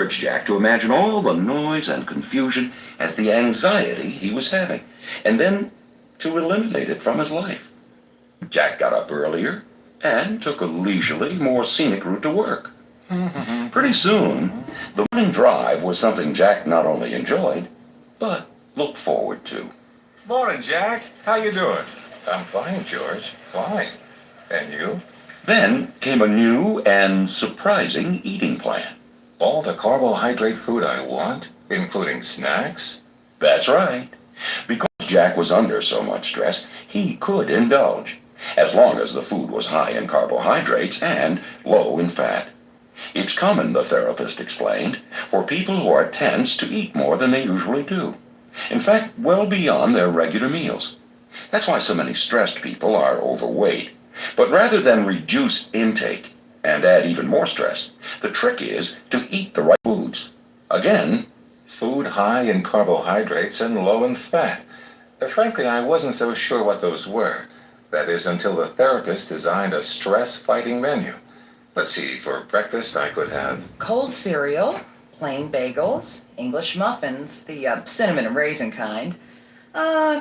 urged Jack to imagine all the noise and confusion as the anxiety he was having, and then to eliminate it from his life. Jack got up earlier and took a leisurely, more scenic route to work. Pretty soon, the morning drive was something Jack not only enjoyed, but looked forward to. Morning, Jack. How you doing? I'm fine, George. Fine. And you? Then came a new and surprising eating plan. All the carbohydrate food I want, including snacks? That's right. Because Jack was under so much stress, he could indulge, as long as the food was high in carbohydrates and low in fat. It's common, the therapist explained, for people who are tense to eat more than they usually do. In fact, well beyond their regular meals. That's why so many stressed people are overweight. But rather than reduce intake and add even more stress, the trick is to eat the right foods. Again, Food high in carbohydrates and low in fat. Frankly, I wasn't so sure what those were. That is, until the therapist designed a stress-fighting menu. Let's see, for breakfast I could have cold cereal, plain bagels, English muffins, the cinnamon and raisin kind,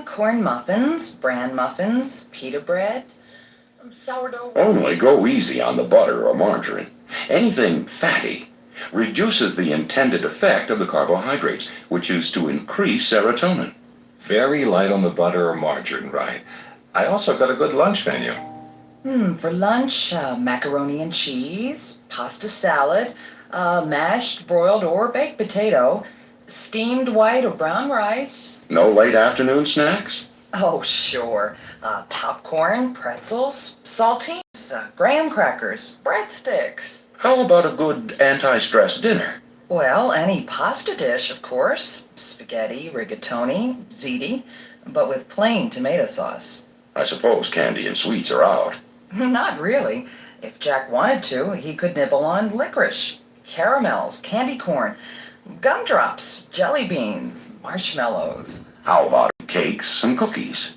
corn muffins, bran muffins, pita bread, sourdough. only go easy on the butter or margarine. Anything fatty reduces the intended effect of the carbohydrates, which is to increase serotonin. very light on the butter or margarine, right? I also got a good lunch menu. For lunch, macaroni and cheese, pasta salad, mashed, broiled, or baked potato, steamed white or brown rice. No late afternoon snacks? Oh, sure. Popcorn, pretzels, saltines, graham crackers, breadsticks. How about a good anti-stress dinner? Well, any pasta dish, of course. Spaghetti, rigatoni, ziti, but with plain tomato sauce. I suppose candy and sweets are out. Not really. If Jack wanted to, he could nibble on licorice, caramels, candy corn, gumdrops, jelly beans, marshmallows. How about cakes and cookies?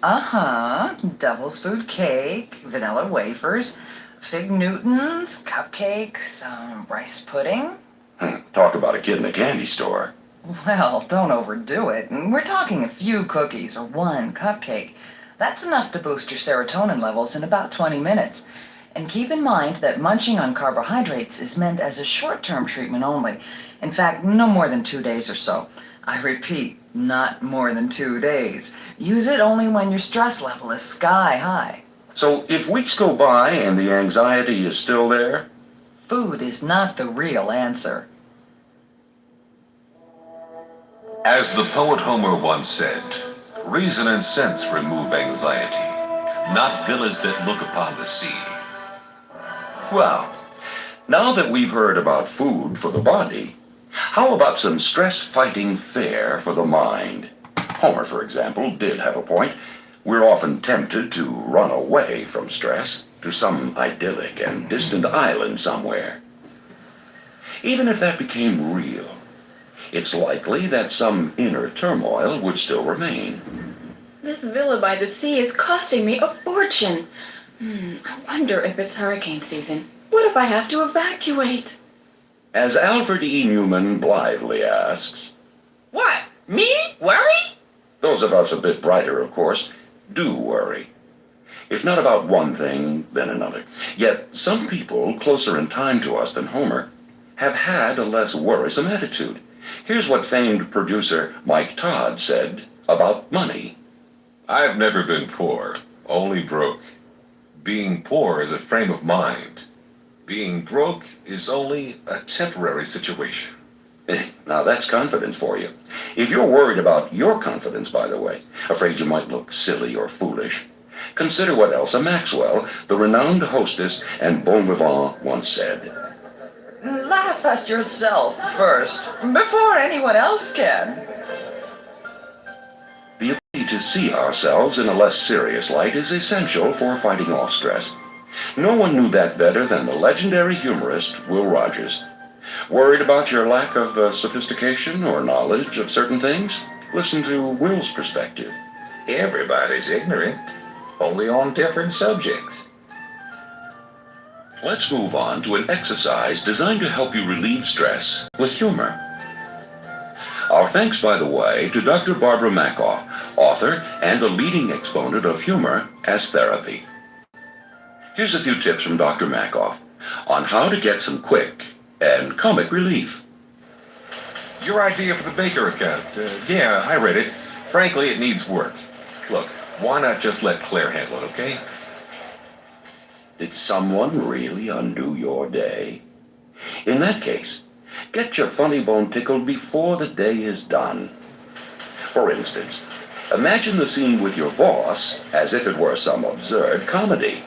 Devil's food cake, vanilla wafers, fig Newtons, cupcakes, rice pudding. Talk about a kid in a candy store. Well, don't overdo it. We're talking a few cookies or one cupcake. That's enough to boost your serotonin levels in about 20 minutes. And keep in mind that munching on carbohydrates is meant as a short-term treatment only. In fact, no more than 2 days or so. I repeat, not more than 2 days. Use it only when your stress level is sky high. So if weeks go by and the anxiety is still there? Food is not the real answer. As the poet Homer once said, reason and sense remove anxiety, not villas that look upon the sea. Well, now that we've heard about food for the body, how about some stress-fighting fare for the mind? Homer, for example, did have a point. We're often tempted to run away from stress to some idyllic and distant island somewhere. Even if that became real, it's likely that some inner turmoil would still remain. This villa by the sea is costing me a fortune. I wonder if it's hurricane season. What if I have to evacuate? As Alfred E. Newman blithely asks, What? Me? Worry? those of us a bit brighter, of course, do worry. If not about one thing, then another. Yet some people closer in time to us than Homer have had a less worrisome attitude. Here's what famed producer Mike Todd said about money. I've never been poor, only broke. Being poor is a frame of mind. Being broke is only a temporary situation. Now that's confidence for you. If you're worried about your confidence, by the way, afraid you might look silly or foolish, consider what Elsa Maxwell, the renowned hostess and bon vivant, once said. Laugh at yourself first, before anyone else can. The ability to see ourselves in a less serious light is essential for fighting off stress. No one knew that better than the legendary humorist Will Rogers. Worried about your lack of sophistication or knowledge of certain things? Listen to Will's perspective. Everybody's ignorant, only on different subjects. Let's move on to an exercise designed to help you relieve stress with humor. Our thanks, by the way, to Dr. Barbara Makoff, author and a leading exponent of humor as therapy. Here's a few tips from Dr. Makoff on how to get some quick and comic relief. Your idea for the Baker account. Yeah, I read it. Frankly, it needs work. Look, why not just let Claire handle it, okay? Did someone really undo your day? In that case, get your funny bone tickled before the day is done. For instance, imagine the scene with your boss as if it were some absurd comedy.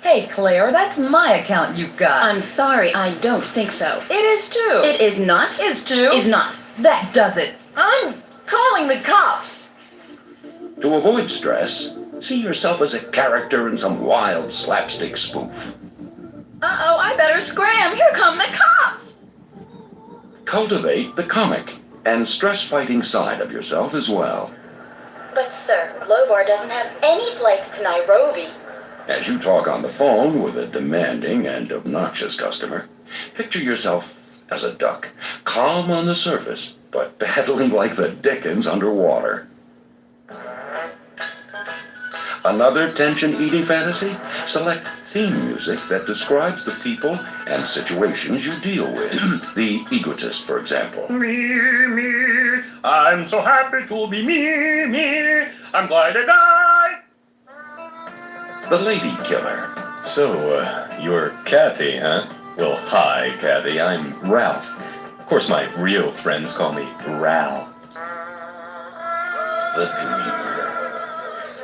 Hey, Claire, that's my account you've got. I'm sorry, I don't think so. It is too. It is not. is too. Is not. That does it. I'm calling the cops. To avoid stress, see yourself as a character in some wild slapstick spoof. Uh-oh, I better scram. Here come the cops. Cultivate the comic and stress-fighting side of yourself as well. But sir, Globar doesn't have any flights to Nairobi. As you talk on the phone with a demanding and obnoxious customer, picture yourself as a duck, calm on the surface, but battling like the Dickens underwater. Another tension-eating fantasy? Select theme music that describes the people and situations you deal with. The egotist, for example. Me, I'm so happy to be me, I'm glad to die. The lady killer. So, you're Kathy, huh? Well, hi, Kathy. I'm Ralph. Of course, my real friends call me Ral. The dreamer.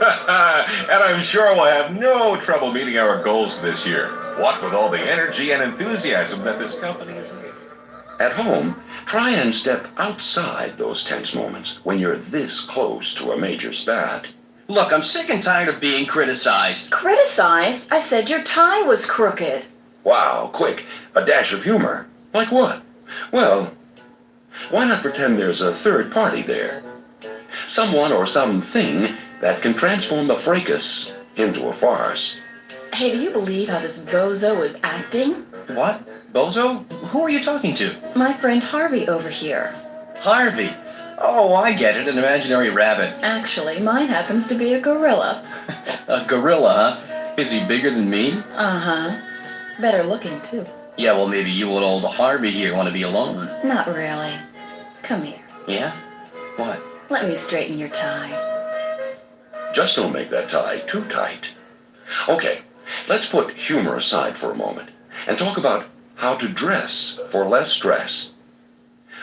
And I'm sure we'll have no trouble meeting our goals this year. What with all the energy and enthusiasm that this company is in. At home, try and step outside those tense moments when you're this close to a major spat. Look, I'm sick and tired of being criticized. Criticized? I said your tie was crooked. Wow, quick, a dash of humor. Like what? Well, why not pretend there's a third party there? Someone or something that can transform the fracas into a farce. Hey, do you believe how this bozo is acting? What? Bozo? Who are you talking to? My friend Harvey over here. Harvey. Oh, I get it, an imaginary rabbit. Actually, mine happens to be a gorilla. A gorilla, huh? Is he bigger than me? Uh-huh. Better looking, too. Yeah, well, maybe you and old Harvey here want to be alone. Not really. Come here. Yeah? What? Let me straighten your tie. Just don't make that tie too tight. Okay, let's put humor aside for a moment and talk about how to dress for less stress.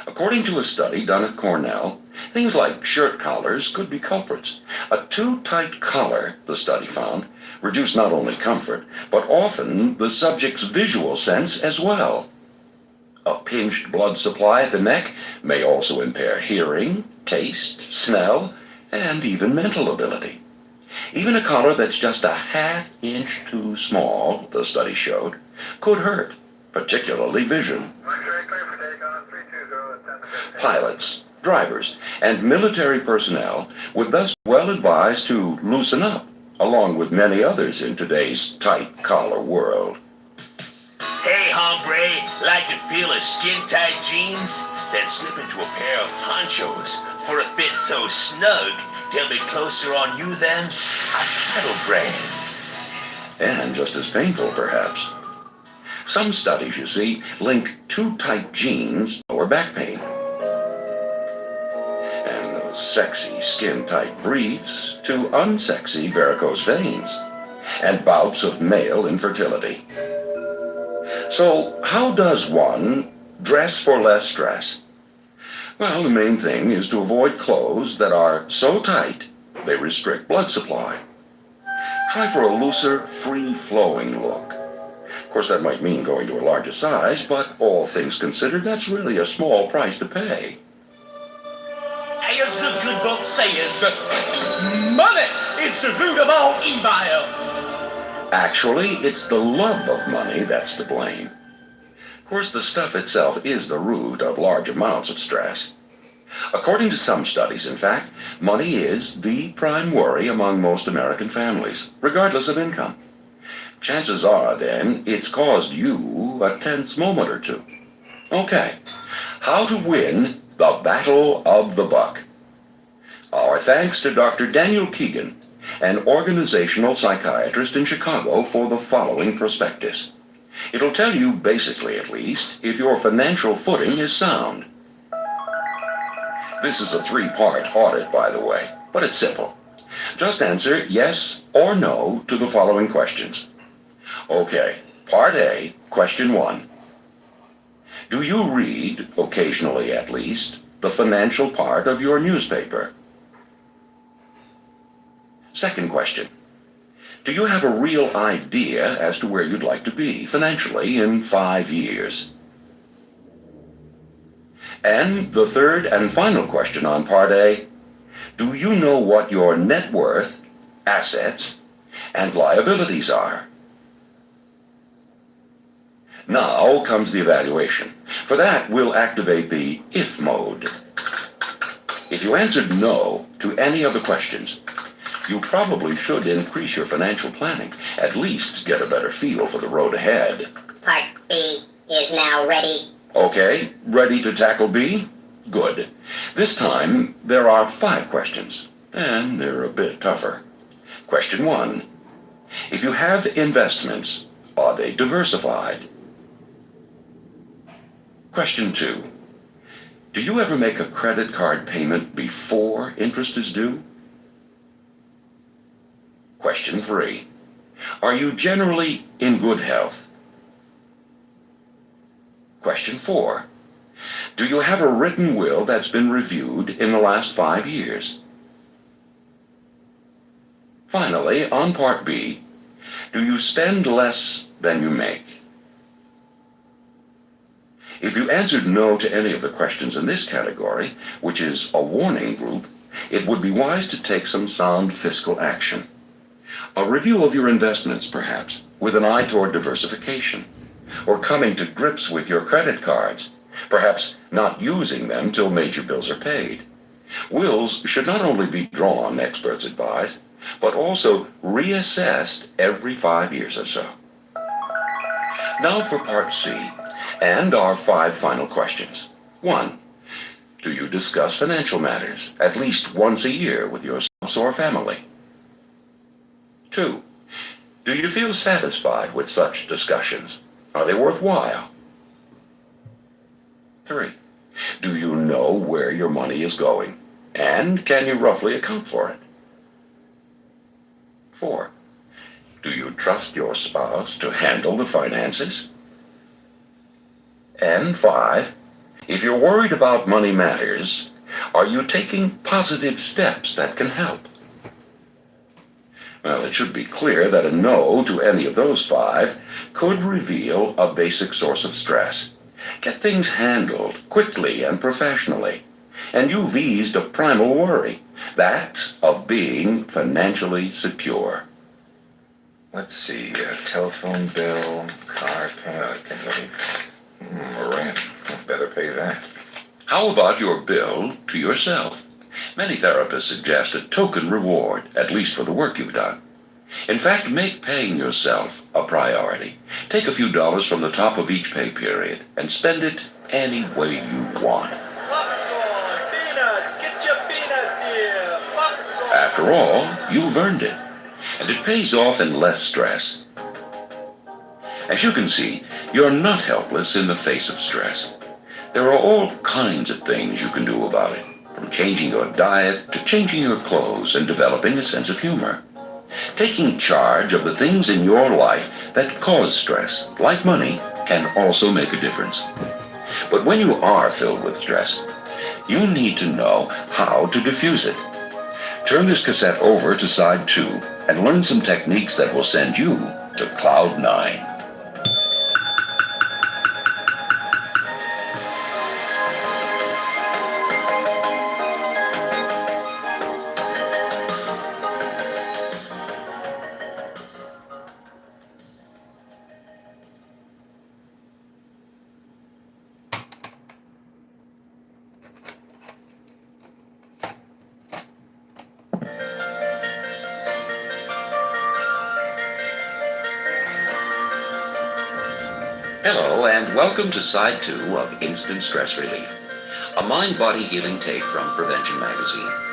According to a study done at Cornell, things like shirt collars could be culprits. A too tight collar, the study found, reduced not only comfort, but often the subject's visual sense as well. A pinched blood supply at the neck may also impair hearing, taste, smell, and even mental ability. Even a collar that's just a half-inch too small, the study showed, could hurt, particularly vision. Pilots, drivers, and military personnel would thus be well advised to loosen up, along with many others in today's tight collar world. Hey, hombre, like to feel a skin-tight jeans? Then slip into a pair of ponchos for a fit so snug they'll be closer on you than a cattle brand. And just as painful, perhaps. Some studies, you see, link too tight jeans to lower back pain. And those sexy skin-tight briefs to unsexy varicose veins. And bouts of male infertility. So, how does one dress for less stress? Well, the main thing is to avoid clothes that are so tight they restrict blood supply. Try for a looser, free-flowing look. Of course, that might mean going to a larger size, but all things considered, that's really a small price to pay. As the good book says, money is the root of all evil. Actually, it's the love of money that's to blame. Of course, the stuff itself is the root of large amounts of stress. According to some studies, in fact, money is the prime worry among most American families, regardless of income. Chances are, then, it's caused you a tense moment or two. Okay, how to win the Battle of the Buck. Our thanks to Dr. Daniel Keegan, an organizational psychiatrist in Chicago, for the following prospectus. It'll tell you, basically at least, if your financial footing is sound. This is a 3-part audit, by the way, but it's simple. Just answer yes or no to the following questions. Okay, Part A, Question 1. Do you read, occasionally at least, the financial part of your newspaper? Second question. Do you have a real idea as to where you'd like to be financially in 5 years? And the third and final question on Part A. Do you know what your net worth, assets, and liabilities are? Now comes the evaluation. For that, we'll activate the if mode. If you answered no to any of the questions, you probably should increase your financial planning, at least get a better feel for the road ahead. Part B is now ready. Okay, ready to tackle B? Good. This time, there are 5 questions, and they're a bit tougher. Question 1. If you have investments, are they diversified? Question 2. Do you ever make a credit card payment before interest is due? Question 3. Are you generally in good health? Question 4. Do you have a written will that's been reviewed in the last 5 years? Finally, on Part B, do you spend less than you make? If you answered no to any of the questions in this category, which is a warning group, it would be wise to take some sound fiscal action. A review of your investments, perhaps, with an eye toward diversification, or coming to grips with your credit cards, perhaps not using them till major bills are paid. Wills should not only be drawn, experts advise, but also reassessed every 5 years or so. Now for Part C, and our 5 final questions. 1. Do you discuss financial matters at least once a year with your spouse or family? 2. Do you feel satisfied with such discussions? Are they worthwhile? 3. Do you know where your money is going? And can you roughly account for it? 4. Do you trust your spouse to handle the finances? And 5. If you're worried about money matters, are you taking positive steps that can help? Well, it should be clear that a no to any of those 5 could reveal a basic source of stress. Get things handled quickly and professionally, and you've eased a primal worry, that of being financially secure. Let's see, telephone bill, car payment, rent. Better pay that. How about your bill to yourself? Many therapists suggest a token reward, at least for the work you've done. In fact, make paying yourself a priority. Take a few dollars from the top of each pay period and spend it any way you want. Popcorn, peanuts, get your peanuts here. Popcorn. After all, you've earned it, and it pays off in less stress. As you can see, you're not helpless in the face of stress. There are all kinds of things you can do about it, from changing your diet to changing your clothes and developing a sense of humor. Taking charge of the things in your life that cause stress, like money, can also make a difference. But when you are filled with stress, you need to know how to diffuse it. Turn this cassette over to side 2 and learn some techniques that will send you to Cloud 9. Hello, and welcome to Side 2 of Instant Stress Relief, a mind-body healing take from Prevention Magazine.